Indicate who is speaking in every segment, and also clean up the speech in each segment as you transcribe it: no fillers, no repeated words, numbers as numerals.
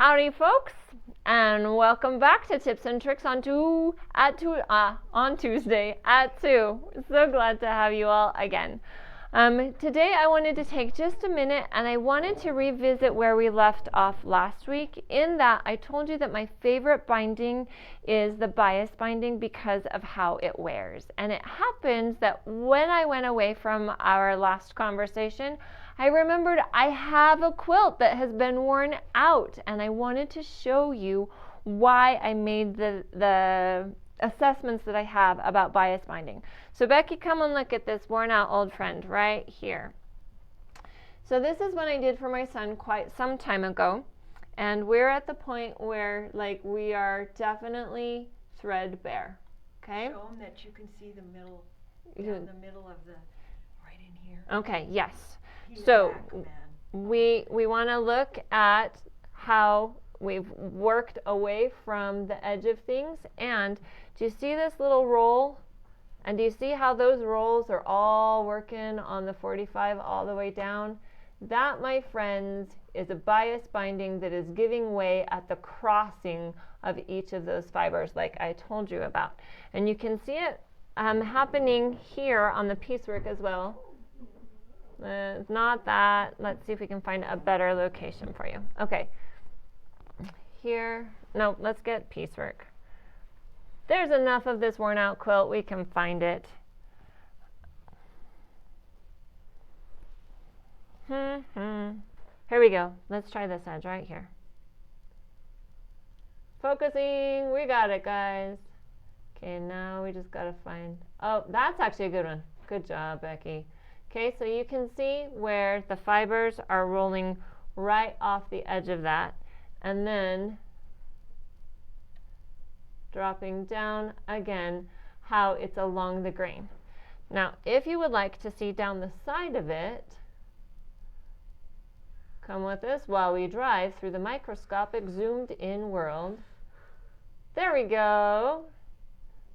Speaker 1: Howdy, folks, and welcome back to Tips and Tricks on Tuesday at 2. So glad to have you all again. Today I wanted to take just a minute and I wanted to revisit where we left off last week. In that I told you that my favorite binding is the bias binding because of how it wears. And it happens that when I went away from our last conversation, I remembered I have a quilt that has been worn out, and I wanted to show you why I made the assessments that I have about bias binding. So Becky, come and look at this worn out old friend right here. So this is what I did for my son quite some time ago, and we're at the point where we are definitely threadbare. Okay?
Speaker 2: Show them that you can see the middle, down the middle of the, right in here.
Speaker 1: Okay, yes. So we want to look at how we've worked away from the edge of things. And do you see this little roll? And do you see how those rolls are all working on the 45 all the way down? That, my friends, is a bias binding that is giving way at the crossing of each of those fibers like I told you about. And you can see it happening here on the piecework as well. It's not that. Let's see if we can find a better location for you. Okay. Here. No, let's get piecework. There's enough of this worn out quilt. We can find it. Here we go. Let's try this edge right here. Focusing. We got it, guys. Okay, now we just got to find... Oh, that's actually a good one. Good job, Becky. Okay, so you can see where the fibers are rolling right off the edge of that, and then dropping down again, how it's along the grain. Now, if you would like to see down the side of it, come with us while we drive through the microscopic zoomed in world. There we go.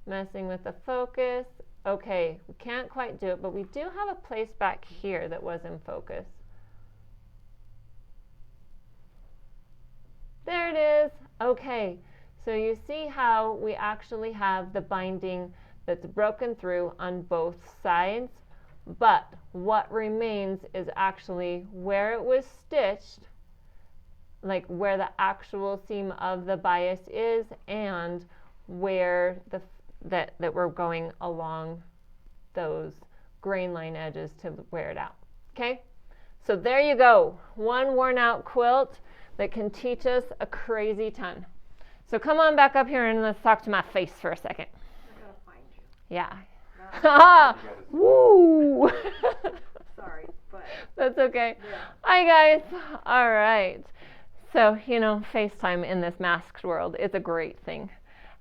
Speaker 1: Messing with the focus. Okay, we can't quite do it, but we do have a place back here that was in focus. There it is. Okay, so you see how we actually have the binding that's broken through on both sides, but what remains is actually where it was stitched, like where the actual seam of the bias is, and where that we're going along those grain line edges to wear it out. Okay, so there you go, one worn out quilt that can teach us a crazy ton. So come on back up here and let's talk to my face for a second.
Speaker 2: I gotta find you.
Speaker 1: Yeah. Woo!
Speaker 2: Sorry, but
Speaker 1: that's okay.
Speaker 2: Yeah.
Speaker 1: Hi guys. All right. So, FaceTime in this masked world is a great thing.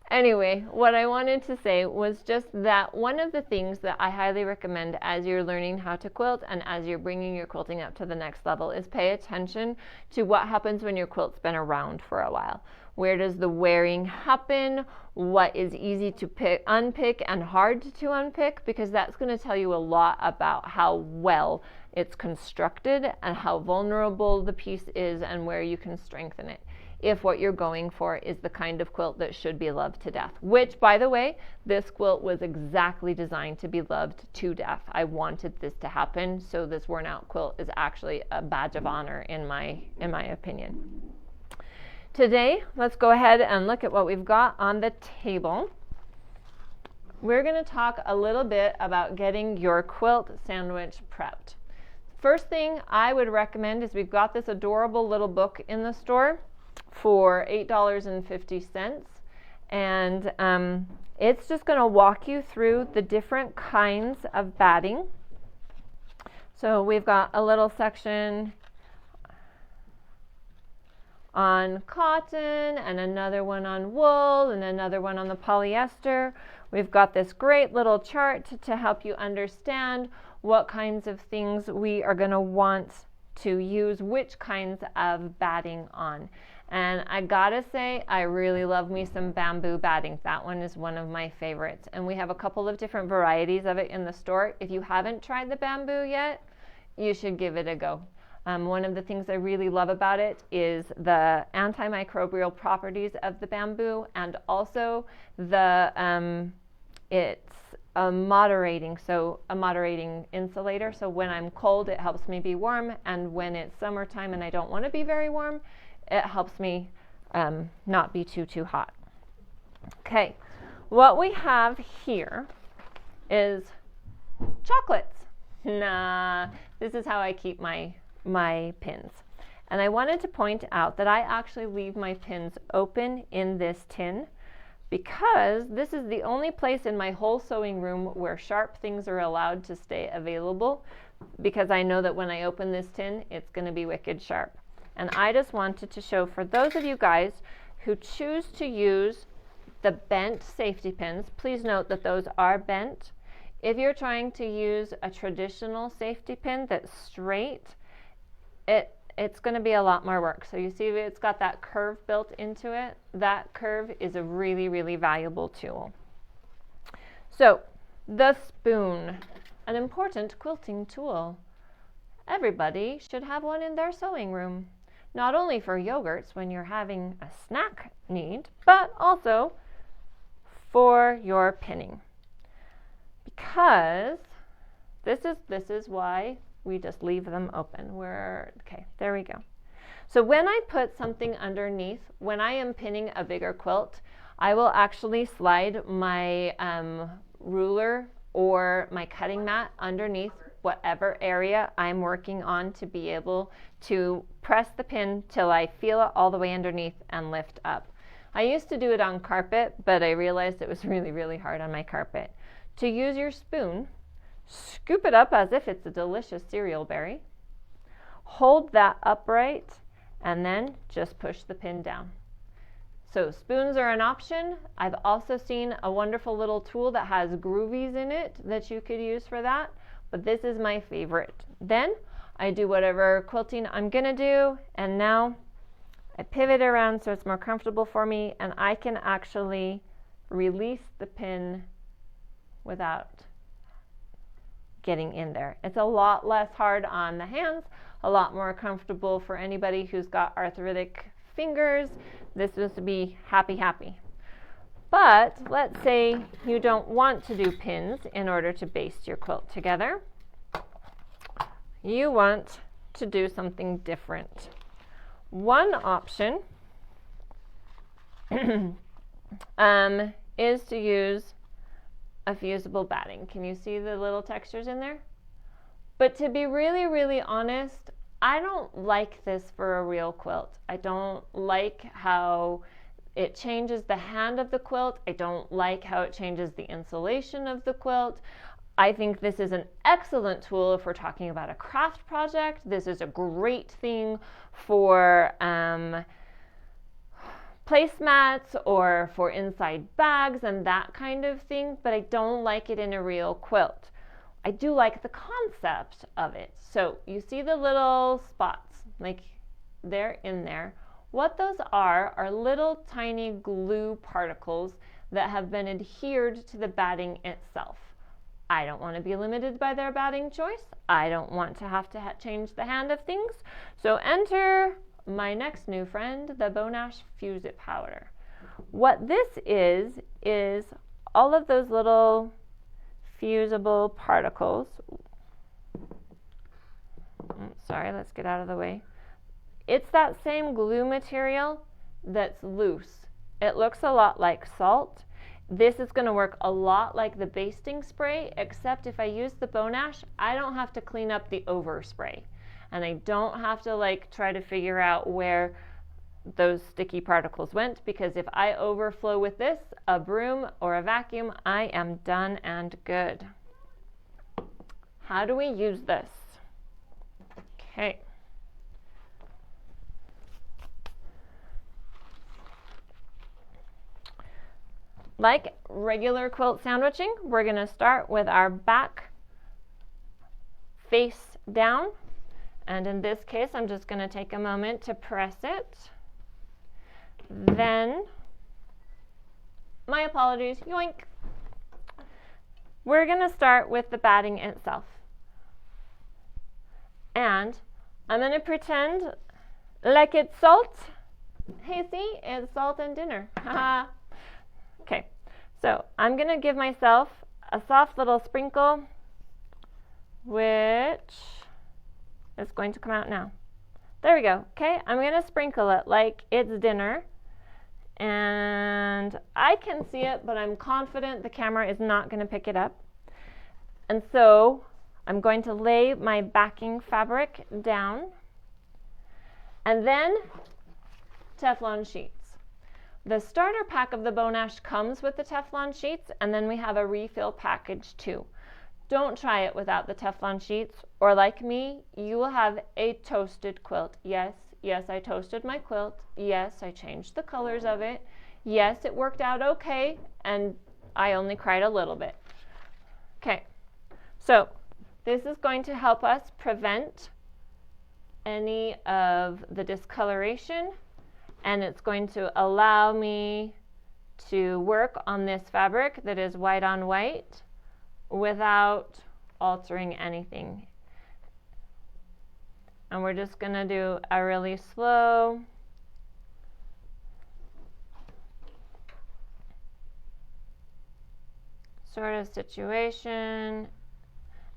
Speaker 1: Anyway, what I wanted to say was just that one of the things that I highly recommend as you're learning how to quilt and as you're bringing your quilting up to the next level is pay attention to what happens when your quilt's been around for a while. Where does the wearing happen? What is easy to unpick and hard to unpick? Because that's going to tell you a lot about how well it's constructed and how vulnerable the piece is and where you can strengthen it. If what you're going for is the kind of quilt that should be loved to death, which, by the way, this quilt was exactly designed to be loved to death. I wanted this to happen, so this worn out quilt is actually a badge of honor in my opinion. Today, let's go ahead and look at what we've got on the table. We're going to talk a little bit about getting your quilt sandwich prepped. First thing I would recommend is we've got this adorable little book in the store for $8.50, and it's just going to walk you through the different kinds of batting. So we've got a little section on cotton and another one on wool and another one on the polyester. We've got this great little chart to help you understand what kinds of things we are going to want to use which kinds of batting on. And I gotta say, I really love me some bamboo batting. That one is one of my favorites. And we have a couple of different varieties of it in the store. If you haven't tried the bamboo yet, you should give it a go. One of the things I really love about it is the antimicrobial properties of the bamboo, and also it's a moderating insulator. So when I'm cold, it helps me be warm, and when it's summertime and I don't want to be very warm, it helps me not be too hot. Okay, what we have here is chocolates. Nah, this is how I keep my pins. And I wanted to point out that I actually leave my pins open in this tin because this is the only place in my whole sewing room where sharp things are allowed to stay available, because I know that when I open this tin, it's going to be wicked sharp. And I just wanted to show, for those of you guys who choose to use the bent safety pins, please note that those are bent. If you're trying to use a traditional safety pin that's straight, it's going to be a lot more work. So you see it's got that curve built into it. That curve is a really, really valuable tool. So the spoon, an important quilting tool. Everybody should have one in their sewing room, not only for yogurts when you're having a snack need, but also for your pinning. Because this is why we just leave them open. Okay, there we go. So when I put something underneath, when I am pinning a bigger quilt, I will actually slide my ruler or my cutting mat underneath whatever area I'm working on to be able to press the pin till I feel it all the way underneath and lift up. I used to do it on carpet, but I realized it was really, really hard on my carpet. To use your spoon, scoop it up as if it's a delicious cereal berry, hold that upright, and then just push the pin down. So spoons are an option. I've also seen a wonderful little tool that has groovies in it that you could use for that, but this is my favorite. Then I do whatever quilting I'm gonna do, and now I pivot around so it's more comfortable for me, and I can actually release the pin without getting in there. It's a lot less hard on the hands, a lot more comfortable for anybody who's got arthritic fingers. This is to be happy. But let's say you don't want to do pins in order to baste your quilt together. You want to do something different. One option is to use a fusible batting. Can you see the little textures in there? But to be really, really honest, I don't like this for a real quilt. I don't like how it changes the hand of the quilt. I don't like how it changes the insulation of the quilt. I think this is an excellent tool if we're talking about a craft project. This is a great thing for placemats or for inside bags and that kind of thing, but I don't like it in a real quilt. I do like the concept of it. So you see the little spots, like they're in there. What those are little tiny glue particles that have been adhered to the batting itself. I don't want to be limited by their batting choice. I don't want to have to change the hand of things. So enter my next new friend, the Bonash Fuse It powder. What this is all of those little fusible particles. Sorry, let's get out of the way. It's that same glue material that's loose. It looks a lot like salt. This is going to work a lot like the basting spray, except if I use the Bonash, I don't have to clean up the overspray. And I don't have to try to figure out where those sticky particles went, because if I overflow with this, a broom or a vacuum, I am done and good. How do we use this? Okay. Like regular quilt sandwiching, we're going to start with our back face down. And in this case, I'm just going to take a moment to press it. Then, my apologies, yoink. We're going to start with the batting itself. And I'm going to pretend like it's salt. Hey, see, it's salt and dinner. Haha. Okay, so I'm going to give myself a soft little sprinkle, which is going to come out now. There we go. Okay, I'm going to sprinkle it like it's dinner. And I can see it, but I'm confident the camera is not going to pick it up. And so I'm going to lay my backing fabric down. And then Teflon sheets. The starter pack of the Bonash comes with the Teflon sheets, and then we have a refill package too. Don't try it without the Teflon sheets, or like me, you will have a toasted quilt. Yes, I toasted my quilt. Yes, I changed the colors of it. Yes, it worked out okay, and I only cried a little bit. Okay, so this is going to help us prevent any of the discoloration, and it's going to allow me to work on this fabric that is white on white without altering anything. And we're just going to do a really slow sort of situation.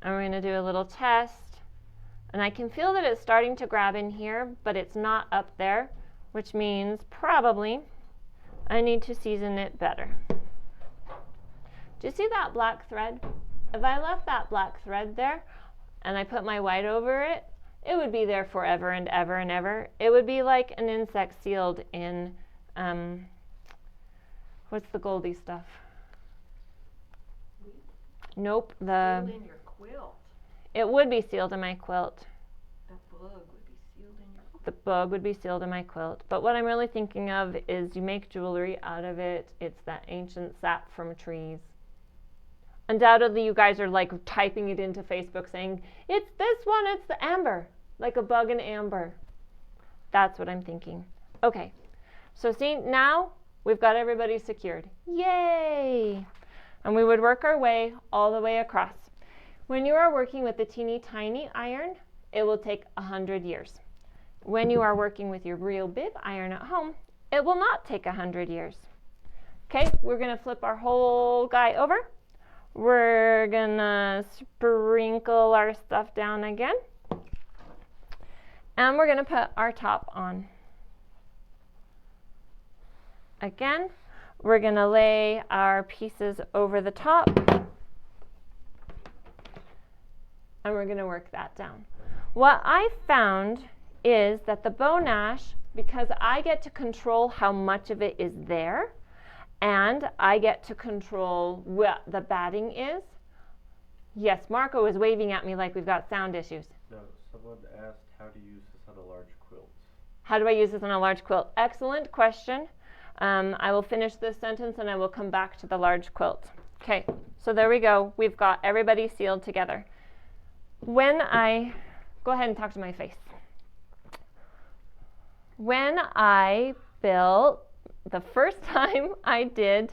Speaker 1: And we're going to do a little test. And I can feel that it's starting to grab in here, but it's not up there, which means probably I need to season it better. Do you see that black thread? If I left that black thread there and I put my white over it, it would be there forever and ever and ever. It would be like an insect sealed in, what's the goldy stuff? Nope,
Speaker 2: Sealed in your quilt.
Speaker 1: it would be sealed in my quilt.
Speaker 2: The bug would be sealed in your quilt.
Speaker 1: The bug would be sealed in my quilt. But what I'm really thinking of is you make jewelry out of it. It's that ancient sap from trees. Undoubtedly, you guys are like typing it into Facebook saying, it's this one, it's the amber, like a bug in amber. That's what I'm thinking. Okay, so see, now we've got everybody secured. Yay! And we would work our way all the way across. When you are working with the teeny tiny iron, it will take 100 years. When you are working with your real big iron at home, it will not take 100 years. Okay, we're going to flip our whole guy over. We're gonna sprinkle our stuff down again. And we're gonna put our top on. Again, we're gonna lay our pieces over the top. And we're gonna work that down. What I found is that the Bonash, because I get to control how much of it is there, and I get to control what the batting is. Yes, Marco is waving at me like we've got sound issues.
Speaker 3: No, someone asked how to use this on a large quilt.
Speaker 1: How do I use this on a large quilt? Excellent question. I will finish this sentence and I will come back to the large quilt. Okay, so there we go. We've got everybody sealed together. Go ahead and talk to my face. When I built, the first time I did,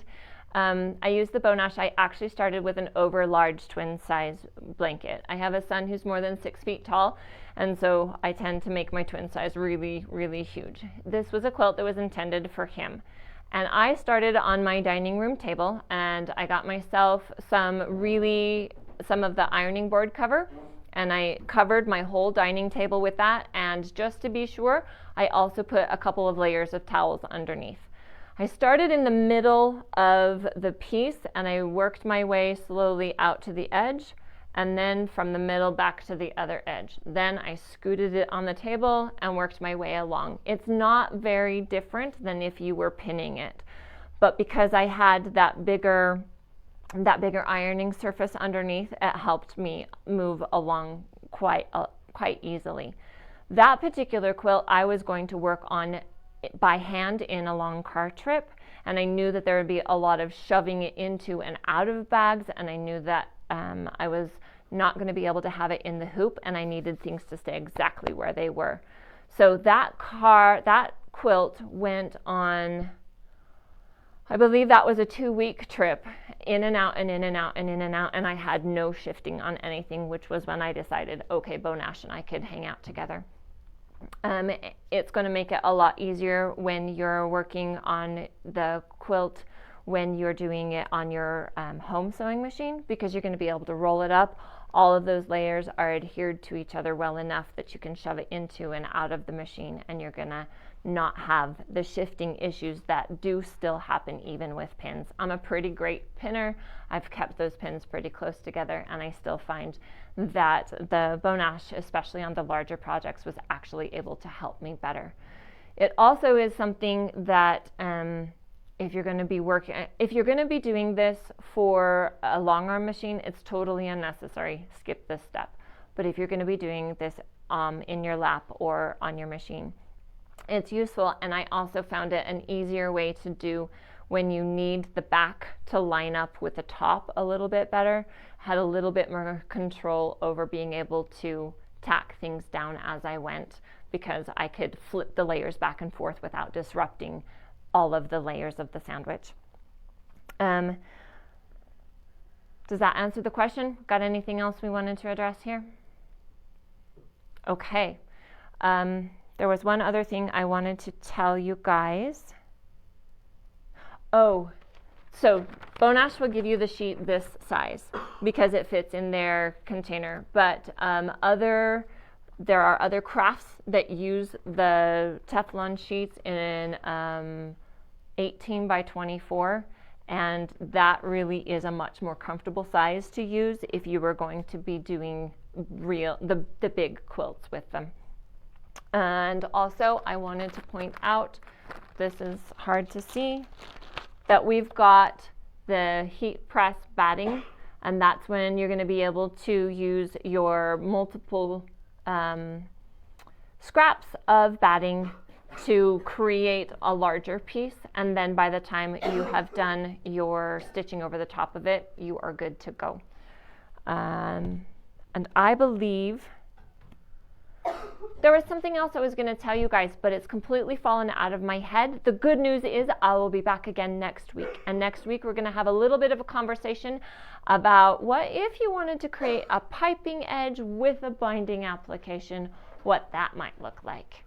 Speaker 1: I used the Bonash. I actually started with an over large twin size blanket. I have a son who's more than 6 feet tall, and so I tend to make my twin size really, really huge. This was a quilt that was intended for him. And I started on my dining room table, and I got myself some of the ironing board cover, and I covered my whole dining table with that. And just to be sure, I also put a couple of layers of towels underneath. I started in the middle of the piece and I worked my way slowly out to the edge, and then from the middle back to the other edge. Then I scooted it on the table and worked my way along. It's not very different than if you were pinning it, but because I had that bigger ironing surface underneath, it helped me move along quite easily. That particular quilt I was going to work on by hand in a long car trip, and I knew that there would be a lot of shoving it into and out of bags, and I knew that I was not going to be able to have it in the hoop, and I needed things to stay exactly where they were. So that quilt went on, I believe that was a 2-week trip, in and out and in and out and in and out, and I had no shifting on anything, which was when I decided, okay, Bonash and I could hang out together. It's going to make it a lot easier when you're working on the quilt when you're doing it on your home sewing machine, because you're going to be able to roll it up. All of those layers are adhered to each other well enough that you can shove it into and out of the machine, and you're going to not have the shifting issues that do still happen even with pins. I'm a pretty great pinner. I've kept those pins pretty close together, and I still find that the bone ash, especially on the larger projects, was actually able to help me better. It also is something that if you're going to be doing this for a long arm machine, it's totally unnecessary. Skip this step. But if you're going to be doing this in your lap or on your machine, it's useful. And I also found it an easier way to do when you need the back to line up with the top a little bit better. Had a little bit more control over being able to tack things down as I went, because I could flip the layers back and forth without disrupting all of the layers of the sandwich. Does that answer the question? Got anything else we wanted to address here? Okay. There was one other thing I wanted to tell you guys. Oh, so Bone Ash will give you the sheet this size because it fits in their container, but there are other crafts that use the Teflon sheets in 18 by 24, and that really is a much more comfortable size to use if you were going to be doing the big quilts with them. And also I wanted to point out, this is hard to see, that we've got the heat press batting, and that's when you're going to be able to use your multiple scraps of batting to create a larger piece, and then by the time you have done your stitching over the top of it, you are good to go. And I believe there was something else I was going to tell you guys, but it's completely fallen out of my head. The good news is I will be back again next week. And next week we're going to have a little bit of a conversation about what if you wanted to create a piping edge with a binding application, what that might look like.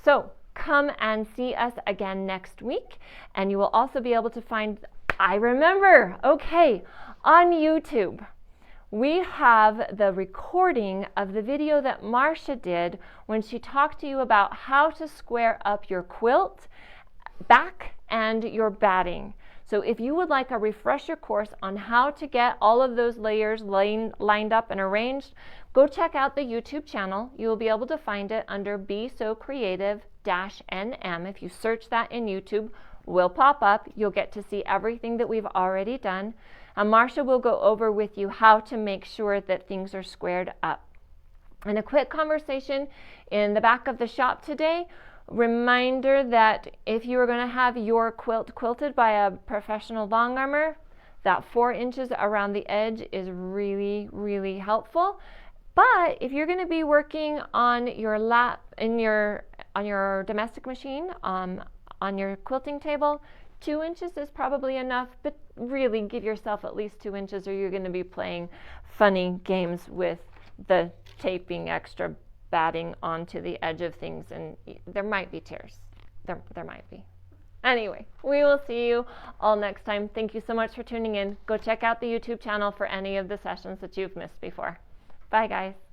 Speaker 1: So come and see us again next week. And you will also be able to find, I remember, okay, on YouTube. We have the recording of the video that Marcia did when she talked to you about how to square up your quilt back and your batting. So if you would like a refresher course on how to get all of those layers lined up and arranged, go check out the YouTube channel. You will be able to find it under Be So Creative -NM. If you search that in YouTube, will pop up. You'll get to see everything that we've already done. And Marcia will go over with you how to make sure that things are squared up. And a quick conversation in the back of the shop today. Reminder that if you are going to have your quilt quilted by a professional long armer, that 4 inches around the edge is really, really helpful. But if you're going to be working on your lap, on your domestic machine, on your quilting table, 2 inches is probably enough, but really give yourself at least 2 inches, or you're going to be playing funny games with the taping extra batting onto the edge of things, and there might be tears. There might be. Anyway, we will see you all next time. Thank you so much for tuning in. Go check out the YouTube channel for any of the sessions that you've missed before. Bye, guys.